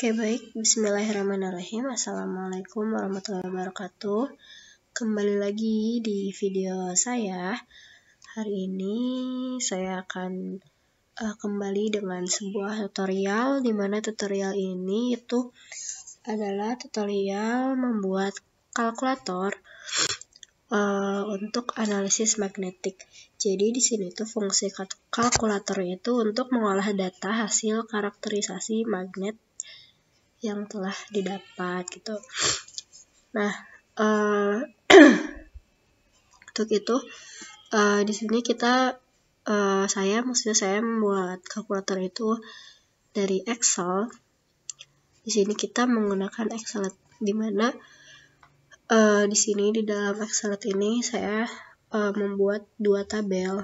Oke, baik. Bismillahirrahmanirrahim. Assalamualaikum warahmatullahi wabarakatuh. Kembali lagi di video saya. Hari ini saya akan kembali dengan sebuah tutorial, di mana tutorial ini itu adalah tutorial membuat kalkulator untuk analisis magnetik. Jadi di sini tuh fungsi kalkulator itu untuk mengolah data hasil karakterisasi magnet yang telah didapat gitu. Nah, untuk itu di sini saya membuat kalkulator itu dari Excel. Di sini kita menggunakan Excel, di mana di sini di dalam Excel ini saya membuat dua tabel.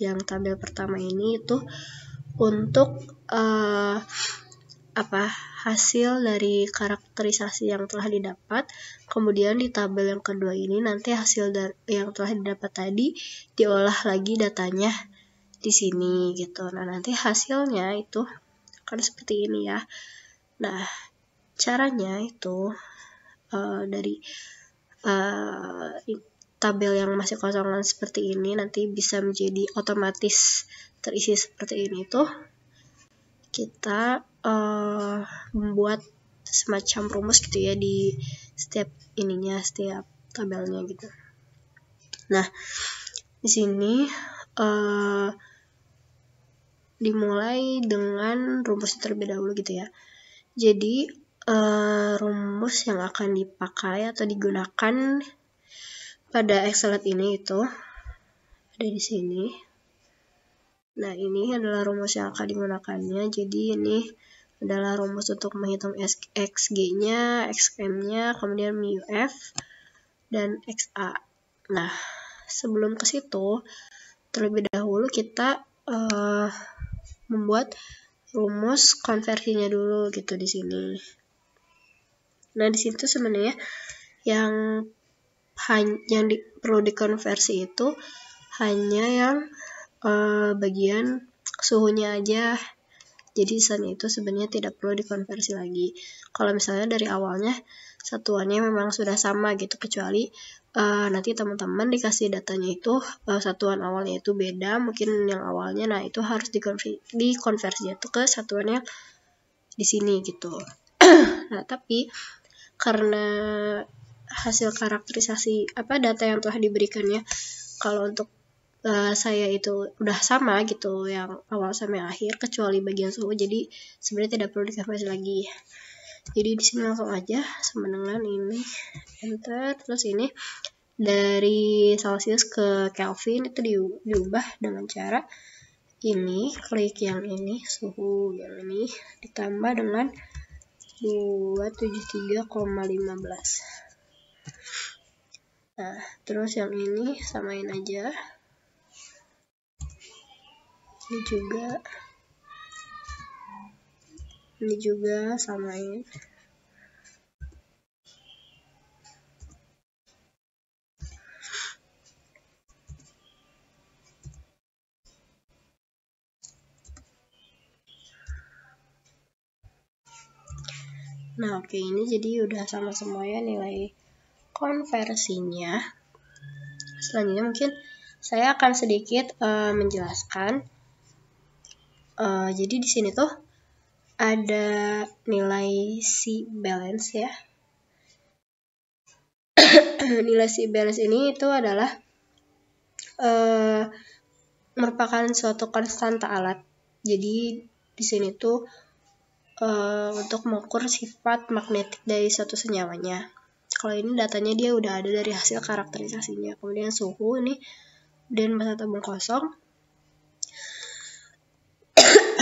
Yang tabel pertama ini itu untuk hasil dari karakterisasi yang telah didapat. Kemudian di tabel yang kedua ini nanti hasil yang telah didapat tadi diolah lagi datanya di sini gitu. Nah, nanti hasilnya itu akan seperti ini ya. Nah, caranya itu dari tabel yang masih kosongan seperti ini nanti bisa menjadi otomatis terisi seperti ini tuh. Kita membuat semacam rumus gitu ya di setiap tabelnya gitu. Nah, di sini dimulai dengan rumus terlebih dahulu gitu ya. Jadi rumus yang akan dipakai atau digunakan pada Excel ini itu ada di sini. Nah, ini adalah rumus yang akan digunakannya. Jadi ini adalah rumus untuk menghitung XG-nya, XM-nya, kemudian MUF, dan XA. Nah, sebelum ke situ, terlebih dahulu kita membuat rumus konversinya dulu gitu di sini. Nah, di situ sebenarnya yang perlu dikonversi itu hanya yang bagian suhunya aja. Jadi sisanya itu sebenarnya tidak perlu dikonversi lagi. Kalau misalnya dari awalnya satuannya memang sudah sama gitu, kecuali nanti teman-teman dikasih datanya itu satuan awalnya itu beda, mungkin yang awalnya, nah itu harus dikonversi itu ke satuannya di sini gitu. Nah, tapi karena hasil karakterisasi data yang telah diberikannya, kalau untuk saya itu udah sama gitu, yang awal sama yang akhir, kecuali bagian suhu, jadi sebenarnya tidak perlu dikonversi lagi. Jadi di sini langsung aja sama dengan ini, enter, terus ini dari Celsius ke Kelvin itu diubah dengan cara ini, klik yang ini, suhu yang ini ditambah dengan 273,15. Nah, terus yang ini samain aja. Ini juga samain. Nah, oke, ini jadi udah sama semuanya nilai konversinya. Selanjutnya mungkin saya akan sedikit menjelaskan. Jadi di sini tuh ada nilai C balance ya. Nilai C balance ini itu adalah merupakan suatu konstanta alat. Jadi di sini tuh untuk mengukur sifat magnetik dari suatu senyawanya. Kalau ini datanya dia udah ada dari hasil karakterisasinya. Kemudian suhu ini dan massa tabung kosong.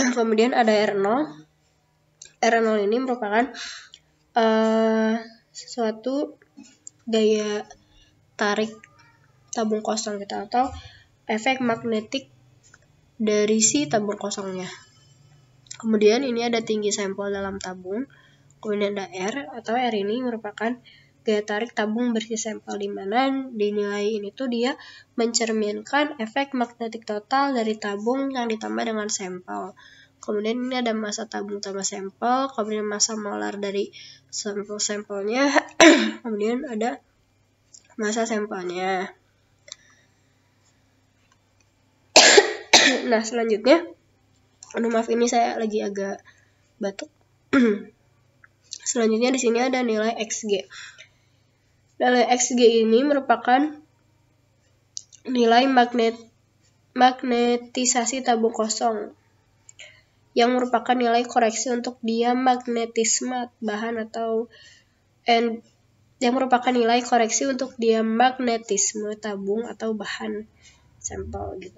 Kemudian ada R0. R0 ini merupakan suatu daya tarik tabung kosong gitu, atau efek magnetik dari si tabung kosongnya. Kemudian ini ada tinggi sampel dalam tabung. Kemudian ada R, atau R ini merupakan daya tarik tabung berisi sampel, di mana dinilai ini tuh dia mencerminkan efek magnetik total dari tabung yang ditambah dengan sampel. Kemudian ini ada massa tabung tambah sampel, kemudian massa molar dari sampel-sampelnya, kemudian ada massa sampelnya. Nah, selanjutnya, maaf ini saya lagi agak batuk. Selanjutnya di sini ada nilai XG. Nilai XG ini merupakan nilai magnetisasi tabung kosong yang merupakan nilai koreksi untuk diamagnetisme bahan atau yang merupakan nilai koreksi untuk diamagnetisme tabung atau bahan sampel gitu.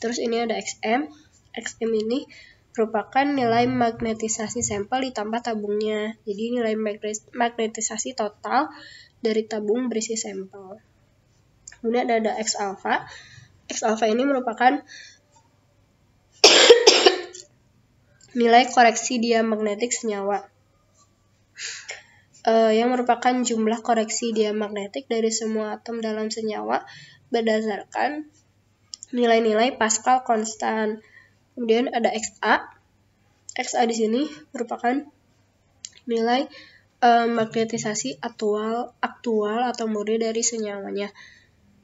Terus ini ada XM. XM ini merupakan nilai magnetisasi sampel ditambah tabungnya. Jadi nilai magnetisasi total dari tabung berisi sampel. Kemudian ada X alpha. X alpha ini merupakan nilai koreksi diamagnetik senyawa yang merupakan jumlah koreksi diamagnetik dari semua atom dalam senyawa berdasarkan nilai-nilai Pascal konstan. Kemudian ada XA. XA di sini merupakan nilai magnetisasi aktual atau mode dari senyawanya.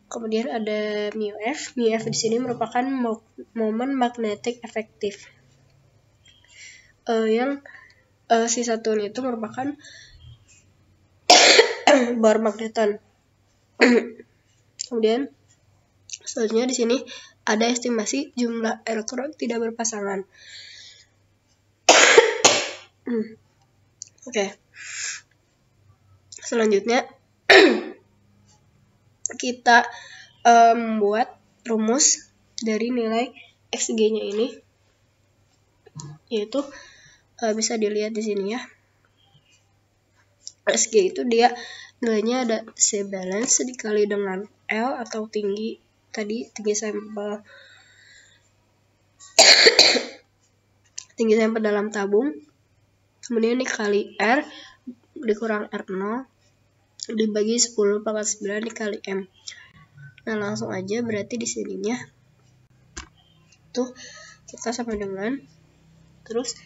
Kemudian ada μF. μF di sini merupakan momen magnetik efektif. Yang si Saturn itu merupakan bar magneton. Kemudian selanjutnya di sini ada estimasi jumlah elektron tidak berpasangan. Oke. Selanjutnya kita membuat rumus dari nilai XG-nya ini, yaitu bisa dilihat di sini ya. XG itu dia nilainya ada C balance dikali dengan L atau tinggi sampel tinggi sampel dalam tabung, kemudian dikali R dikurang R0 dibagi 10 pangkat 9 dikali M. Nah, langsung aja berarti di sininya tuh kita sama dengan, terus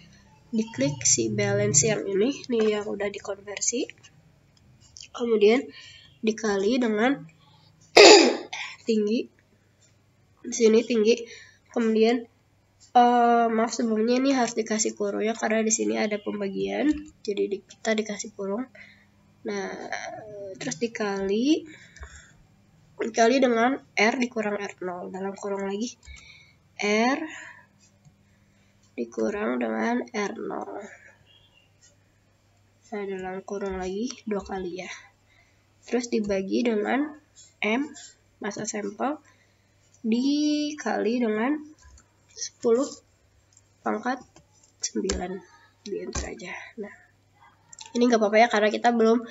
diklik si balance yang ini nih yang udah dikonversi, kemudian dikali dengan tinggi di sini tinggi, kemudian maaf sebelumnya ini harus dikasih kurung ya karena di sini ada pembagian, jadi kita dikasih kurung. Nah, terus dikali dengan R dikurang R0 dalam kurung lagi R dikurang dengan R0. Nah, dalam kurung lagi 2 kali ya. Terus dibagi dengan M massa sampel dikali dengan 10 pangkat 9. Di enter aja. Nah, ini nggak apa-apa ya karena kita belum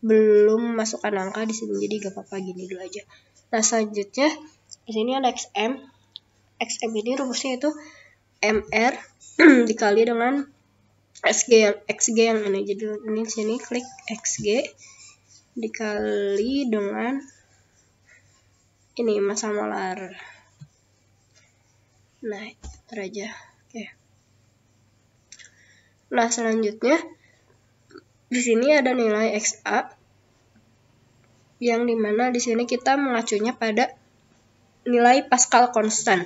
belum masukkan angka di sini, jadi nggak apa-apa gini dulu aja. Nah, selanjutnya di sini ada XM. XM ini rumusnya itu MR dikali dengan XG yang ini. Jadi ini di sini klik XG dikali dengan ini massa molar. Nah, itu aja. Oke. Nah, selanjutnya di sini ada nilai XA yang dimana di sini kita mengacunya pada nilai Pascal konstan.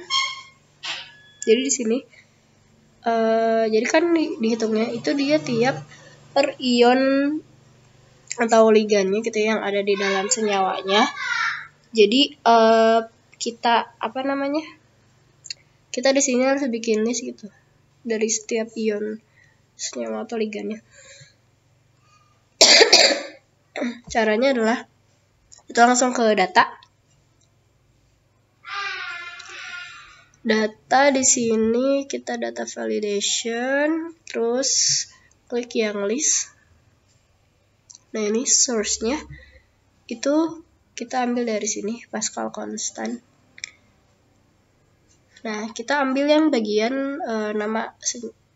Jadi di sini jadi kan dihitungnya itu dia tiap per ion atau ligannya gitu yang ada di dalam senyawanya. Jadi kita di sini harus bikin list gitu dari setiap ion senyawa atau ligannya. Caranya adalah kita langsung ke data. Data di sini kita data validation, terus klik yang list. Nah, ini source-nya itu kita ambil dari sini Pascal constant. Nah, kita ambil yang bagian nama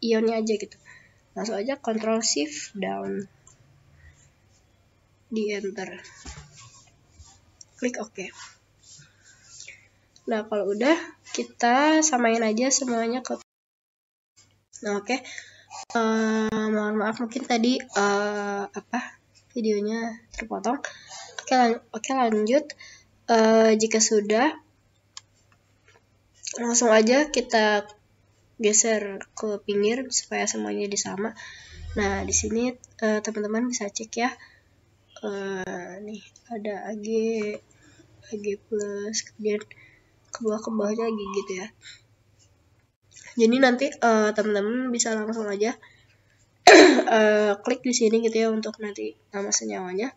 ionnya aja gitu. Langsung aja Ctrl Shift down. Di enter. Klik OK. Nah, kalau udah, kita samain aja semuanya ke. Nah, oke. Mohon maaf mungkin tadi videonya terpotong. Oke, lanjut. Jika sudah, langsung aja kita geser ke pinggir supaya semuanya sama. Nah, di sini teman-teman bisa cek ya. Nih ada AG plus, kemudian ke bawahnya lagi gitu ya. Jadi nanti teman-teman bisa langsung aja klik di sini gitu ya untuk nanti nama senyawanya.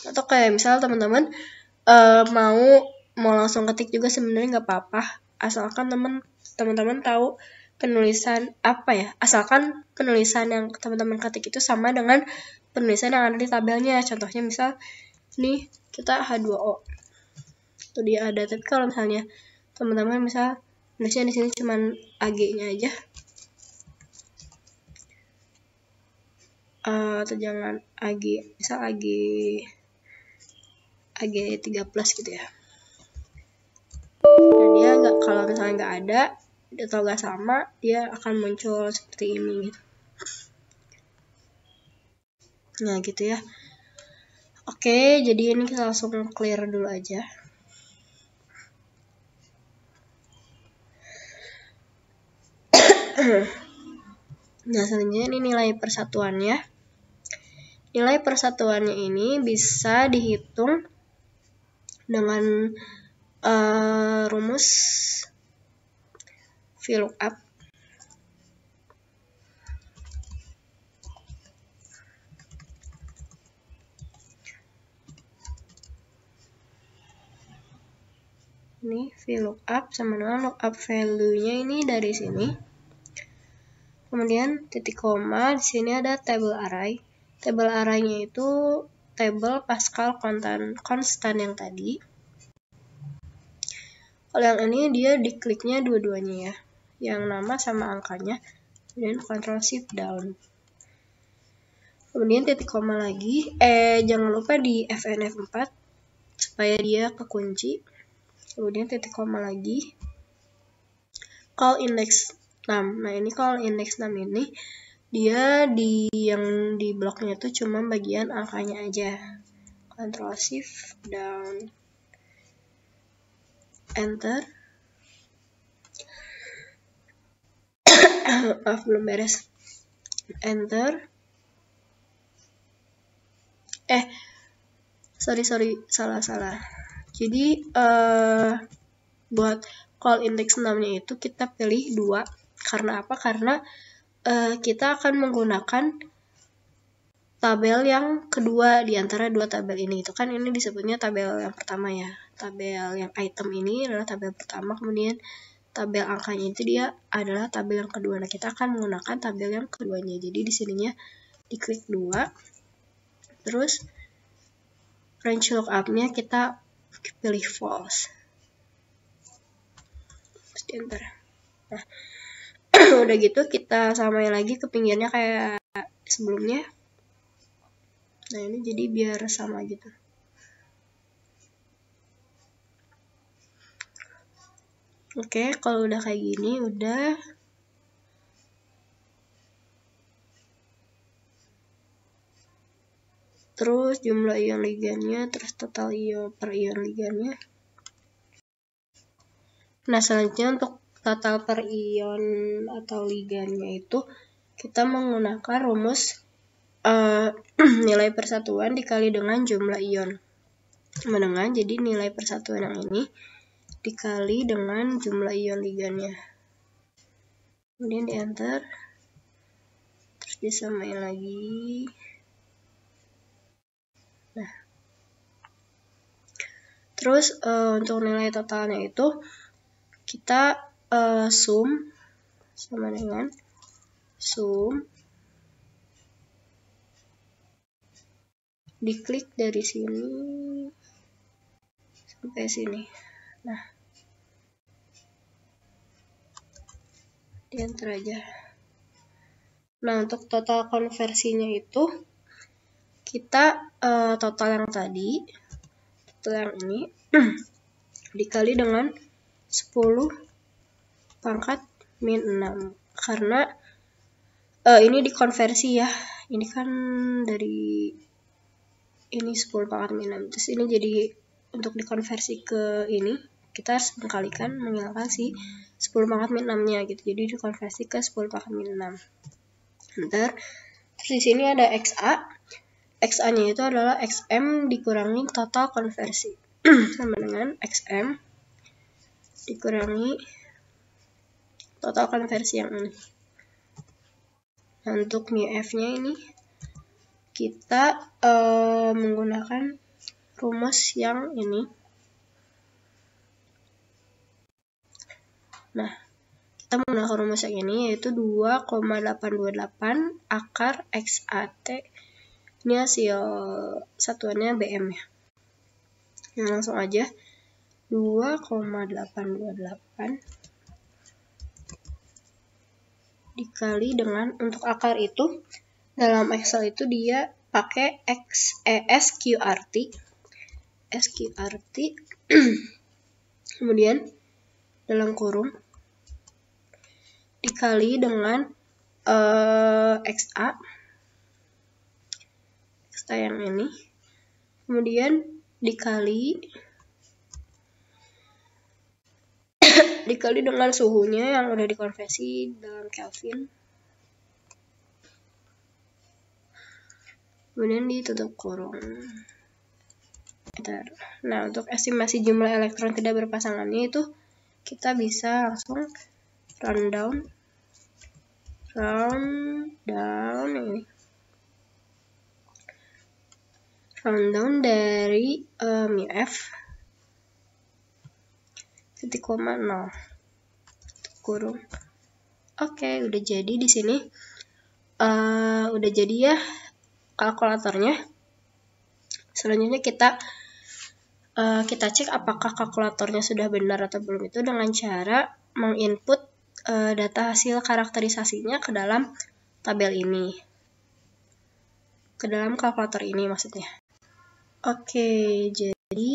Atau kayak misal teman-teman mau langsung ketik juga sebenarnya nggak apa-apa, asalkan teman-teman tahu penulisan asalkan penulisan yang teman-teman ketik itu sama dengan penulisan yang ada di tabelnya. Contohnya misal nih kita H2O itu dia ada, tapi kalau misalnya teman-teman misal tulisnya di sini cuman AG-nya aja, atau jangan AG, misal AG 3+ gitu ya. Nah, dia kalau misalnya nggak ada atau nggak sama, dia akan muncul seperti ini gitu. Nah, gitu ya. Oke, jadi ini kita langsung clear dulu aja. Nah, selanjutnya ini nilai persatuannya. Nilai persatuannya ini bisa dihitung dengan rumus VLOOKUP. Ini VLOOKUP sama dengan lookup value-nya ini dari sini. Kemudian titik koma, di sini ada table array. Table array-nya itu table Pascal konstan yang tadi. Kalau yang ini dia dikliknya dua-duanya ya, yang nama sama angkanya, kemudian Ctrl Shift down. Kemudian titik koma lagi, jangan lupa di FNF4 supaya dia kekunci. Kemudian titik koma lagi, call index 6. Nah, ini call index 6 ini dia yang di bloknya itu cuma bagian angkanya aja. Ctrl Shift down, enter. Maaf, belum beres. Enter. Sorry, salah. Jadi buat call index 6-nya itu kita pilih 2. Karena apa? Karena kita akan menggunakan tabel yang kedua di antara dua tabel ini. Itu kan ini disebutnya tabel yang pertama ya. Tabel yang item ini adalah tabel pertama, kemudian tabel angkanya itu dia adalah tabel yang kedua. Nah, kita akan menggunakan tabel yang keduanya. Jadi di sininya diklik 2. Terus range lookup-nya kita pilih false. Terus di enter. Nah, udah gitu kita samain lagi ke pinggirnya kayak sebelumnya. Nah, ini jadi biar sama gitu. Oke, kalau udah kayak gini, udah. Terus jumlah ion ligannya, terus total ion per ion ligannya. Nah, selanjutnya untuk total per ion atau ligannya itu kita menggunakan rumus nilai persatuan dikali dengan jumlah ion. Sama dengan jadi nilai persatuan yang ini dikali dengan jumlah ion ligannya. Kemudian di enter. Terus disamain lagi. Nah. Terus untuk nilai totalnya itu kita sum sama dengan sum diklik dari sini sampai sini. Nah, di enter aja. Nah, untuk total konversinya itu kita total yang tadi, total yang ini dikali dengan 10 pangkat min 6. Karena ini dikonversi ya. Ini kan dari ini 10 pangkat min 6. Terus ini jadi untuk dikonversi ke ini, kita harus menghilangkan si 10 pangkat min 6-nya gitu. Jadi dikonversi ke 10 pangkat min 6. Ntar, terus di sini ada XA. XA-nya itu adalah XM dikurangi total konversi. Sama dengan XM dikurangi total konversi yang ini. Nah, untuk μF-nya ini kita menggunakan rumus yang ini. Nah, kita menggunakan rumus yang ini yaitu 2,828 akar XAT. Ini hasil satuannya BM ya. Nah, langsung aja 2,828 dikali dengan, untuk akar itu dalam Excel itu dia pakai SQRT. Kemudian dalam kurung dikali dengan XA yang ini, kemudian dikali dengan suhunya yang udah dikonversi dalam Kelvin, kemudian ditutup kurung. Nah, untuk estimasi jumlah elektron tidak berpasangannya itu kita bisa langsung rundown ini. Rundown dari μF 0,0 kurung. Oke, udah jadi di sini. Udah jadi ya kalkulatornya. Selanjutnya kita cek apakah kalkulatornya sudah benar atau belum itu dengan cara menginput data hasil karakterisasinya ke dalam tabel ini. Ke dalam kalkulator ini maksudnya. Oke, jadi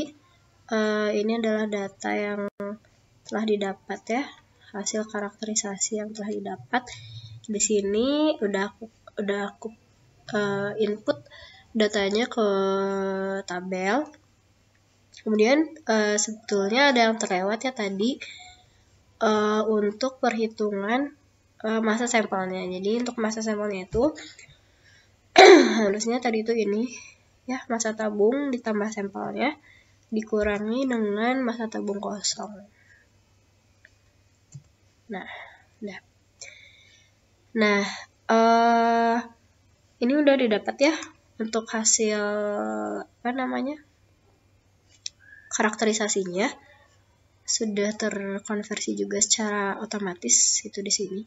ini adalah data yang telah didapat ya, hasil karakterisasi yang telah didapat. Di sini udah aku input datanya ke tabel. Kemudian sebetulnya ada yang terlewat ya tadi untuk perhitungan massa sampelnya. Jadi untuk massa sampelnya itu harusnya tadi itu ini ya, massa tabung ditambah sampelnya dikurangi dengan massa tabung kosong. Nah, ini udah didapat ya untuk hasil karakterisasinya, sudah terkonversi juga secara otomatis itu di sini.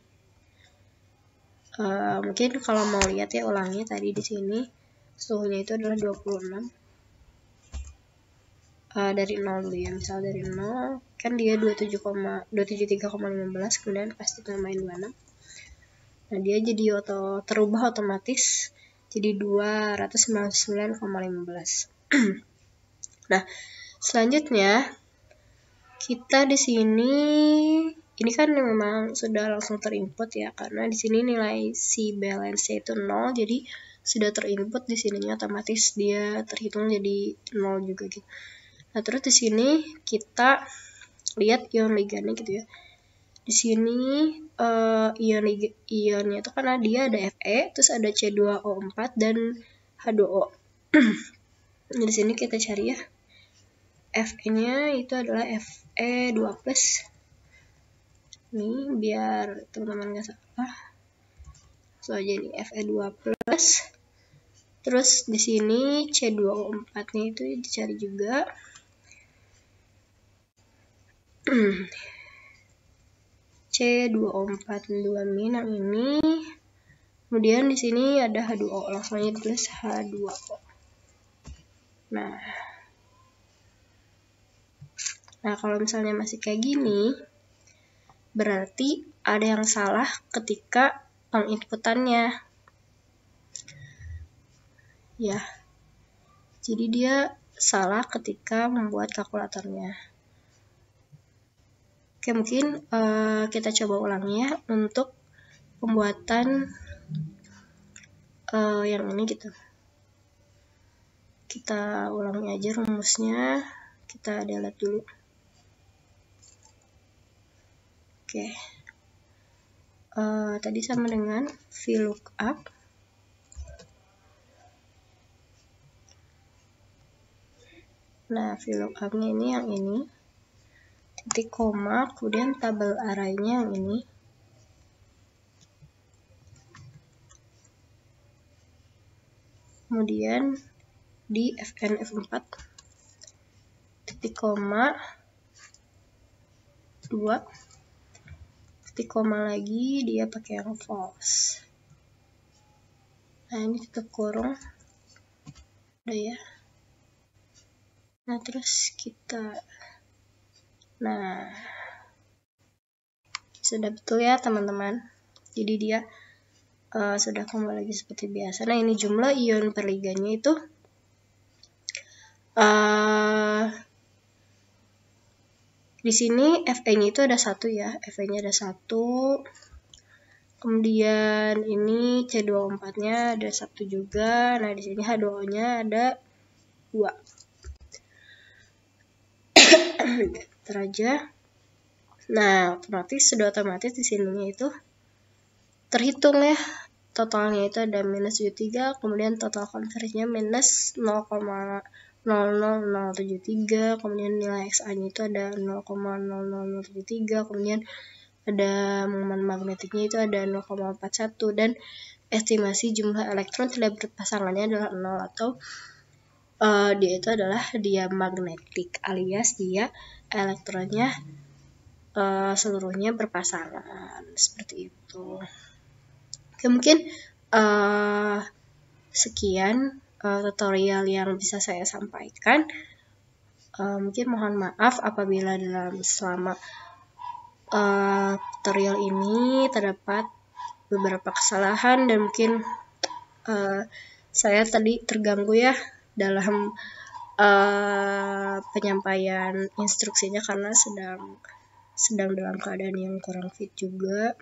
Mungkin kalau mau lihat ya ulangnya tadi di sini suhunya itu adalah 26. Dari 0 dulu ya, misal dari 0 kan dia 273,15, kemudian pasti tambahin 26. Nah, dia jadi terubah otomatis jadi 299,15. Nah, selanjutnya kita di sini ini kan memang sudah langsung terinput ya, karena di sini nilai si balance itu 0, jadi sudah terinput di sininya otomatis dia terhitung jadi 0 juga gitu. Nah, terus di sini kita lihat ion ligannya gitu ya. Di sini ionnya itu karena dia ada Fe, terus ada C2O4 dan H2O. Nah, di sini kita cari ya. Fe-nya itu adalah Fe2+. Nih, biar teman-teman nggak salah. So aja nih Fe2+. Terus di sini C2O4-nya itu dicari juga. C2O4 min yang ini. Kemudian di sini ada H2O, langsung aja tulis H2O. Nah, kalau misalnya masih kayak gini, berarti ada yang salah ketika penginputannya. Ya, jadi dia salah ketika membuat kalkulatornya. Oke, mungkin kita coba ulang ya untuk pembuatan yang ini gitu. Kita ulangi aja rumusnya, kita delete dulu. Oke, tadi sama dengan VLOOKUP. Nah, VLOOKUP-nya ini yang ini, titik koma, kemudian tabel array-nya yang ini. Kemudian di Fn F4, titik koma, 2, titik koma lagi, dia pakai yang false. Nah, ini tutup kurung, udah ya. Nah, terus kita, nah, sudah betul ya teman-teman. Jadi dia sudah kembali lagi seperti biasa. Nah, ini jumlah ion per liganya itu di sini Fe-nya itu ada 1 ya. Fe-nya ada 1. Kemudian ini C24-nya ada 1 juga. Nah, di sini H2O-nya ada 2. Bentar aja. Nah, sudah otomatis di sininya itu terhitung ya. Totalnya itu ada minus 73, kemudian total konversinya minus 0,00073, kemudian nilai XA-nya itu ada 0,00073, kemudian ada momen magnetiknya itu ada 0,41, dan estimasi jumlah elektron tidak berpasangannya adalah 0, atau dia itu adalah diamagnetik, alias dia elektronnya seluruhnya berpasangan, seperti itu. Oke, mungkin sekian tutorial yang bisa saya sampaikan. Mungkin mohon maaf apabila selama tutorial ini terdapat beberapa kesalahan, dan mungkin saya tadi terganggu ya dalam penyampaian instruksinya karena sedang dalam keadaan yang kurang fit juga.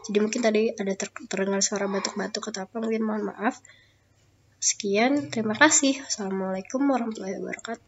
Jadi mungkin tadi ada terdengar suara batuk-batuk atau apa, mungkin mohon maaf. Sekian, terima kasih. Assalamualaikum warahmatullahi wabarakatuh.